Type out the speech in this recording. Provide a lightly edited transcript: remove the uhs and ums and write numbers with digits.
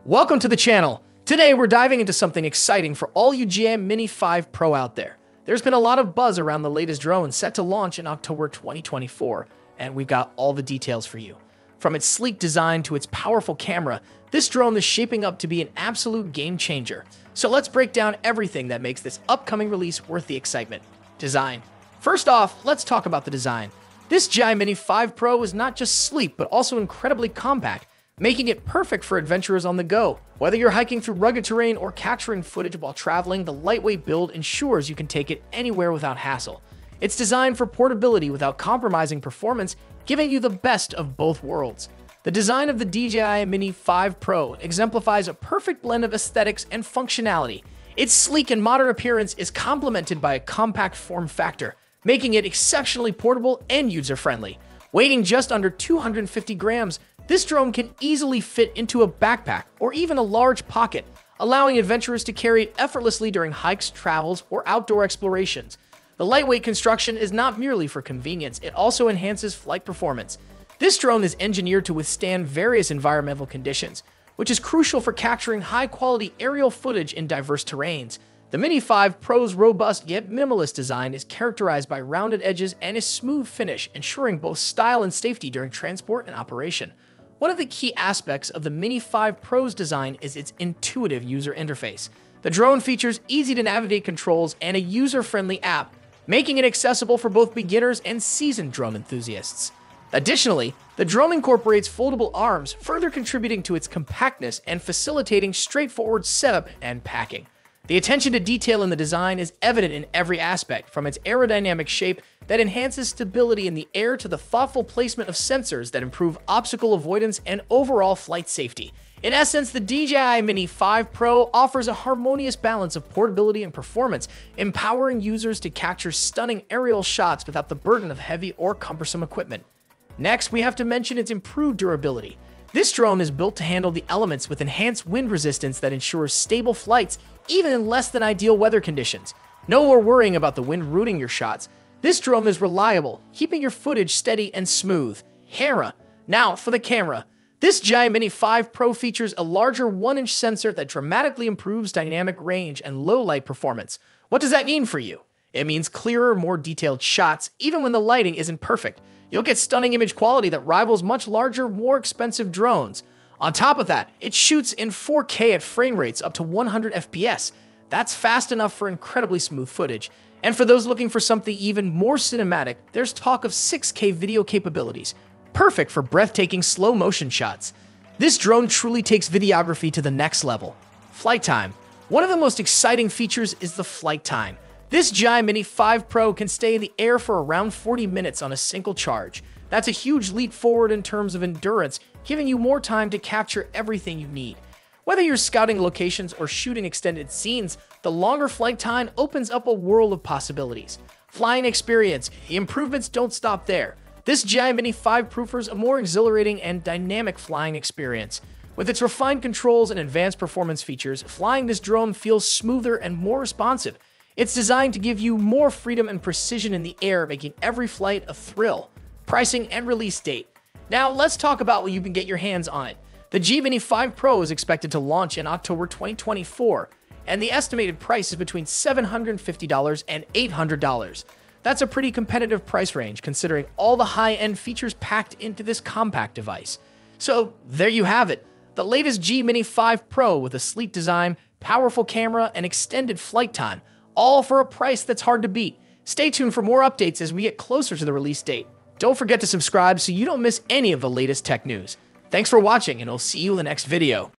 Welcome to the channel. Today we're diving into something exciting for all you DJI Mini 5 Pro out there. There's been a lot of buzz around the latest drone set to launch in October 2024, and we've got all the details for you. From its sleek design to its powerful camera, this drone is shaping up to be an absolute game changer. So let's break down everything that makes this upcoming release worth the excitement. Design. First off, let's talk about the design. This DJI Mini 5 Pro is not just sleek, but also incredibly compact, making it perfect for adventurers on the go. Whether you're hiking through rugged terrain or capturing footage while traveling, the lightweight build ensures you can take it anywhere without hassle. It's designed for portability without compromising performance, giving you the best of both worlds. The design of the DJI Mini 5 Pro exemplifies a perfect blend of aesthetics and functionality. Its sleek and modern appearance is complemented by a compact form factor, making it exceptionally portable and user-friendly. Weighing just under 250 grams, this drone can easily fit into a backpack or even a large pocket, allowing adventurers to carry it effortlessly during hikes, travels, or outdoor explorations. The lightweight construction is not merely for convenience, it also enhances flight performance. This drone is engineered to withstand various environmental conditions, which is crucial for capturing high-quality aerial footage in diverse terrains. The Mini 5 Pro's robust yet minimalist design is characterized by rounded edges and a smooth finish, ensuring both style and safety during transport and operation. One of the key aspects of the Mini 5 Pro's design is its intuitive user interface. The drone features easy-to-navigate controls and a user-friendly app, making it accessible for both beginners and seasoned drone enthusiasts. Additionally, the drone incorporates foldable arms, further contributing to its compactness and facilitating straightforward setup and packing. The attention to detail in the design is evident in every aspect, from its aerodynamic shape that enhances stability in the air to the thoughtful placement of sensors that improve obstacle avoidance and overall flight safety. In essence, the DJI Mini 5 Pro offers a harmonious balance of portability and performance, empowering users to capture stunning aerial shots without the burden of heavy or cumbersome equipment. Next, we have to mention its improved durability. This drone is built to handle the elements with enhanced wind resistance that ensures stable flights even in less than ideal weather conditions. No more worrying about the wind rooting your shots. This drone is reliable, keeping your footage steady and smooth. Camera. Now for the camera. This DJI Mini 5 Pro features a larger 1-inch sensor that dramatically improves dynamic range and low light performance. What does that mean for you? It means clearer, more detailed shots, even when the lighting isn't perfect. You'll get stunning image quality that rivals much larger, more expensive drones. On top of that, it shoots in 4K at frame rates up to 100 FPS. That's fast enough for incredibly smooth footage. And for those looking for something even more cinematic, there's talk of 6K video capabilities, perfect for breathtaking slow-motion shots. This drone truly takes videography to the next level. Flight time. One of the most exciting features is the flight time. This DJI Mini 5 Pro can stay in the air for around 40 minutes on a single charge. That's a huge leap forward in terms of endurance, giving you more time to capture everything you need. Whether you're scouting locations or shooting extended scenes, the longer flight time opens up a world of possibilities. Flying experience. The improvements don't stop there. This DJI Mini 5 proffers a more exhilarating and dynamic flying experience. With its refined controls and advanced performance features, flying this drone feels smoother and more responsive. It's designed to give you more freedom and precision in the air, making every flight a thrill. Pricing and release date. Now let's talk about when you can get your hands on it. The DJI Mini 5 Pro is expected to launch in October 2024, and the estimated price is between $750 and $800. That's a pretty competitive price range considering all the high-end features packed into this compact device. So there you have it, the latest DJI Mini 5 Pro with a sleek design, powerful camera, and extended flight time, all for a price that's hard to beat. Stay tuned for more updates as we get closer to the release date. Don't forget to subscribe so you don't miss any of the latest tech news. Thanks for watching, and I'll see you in the next video.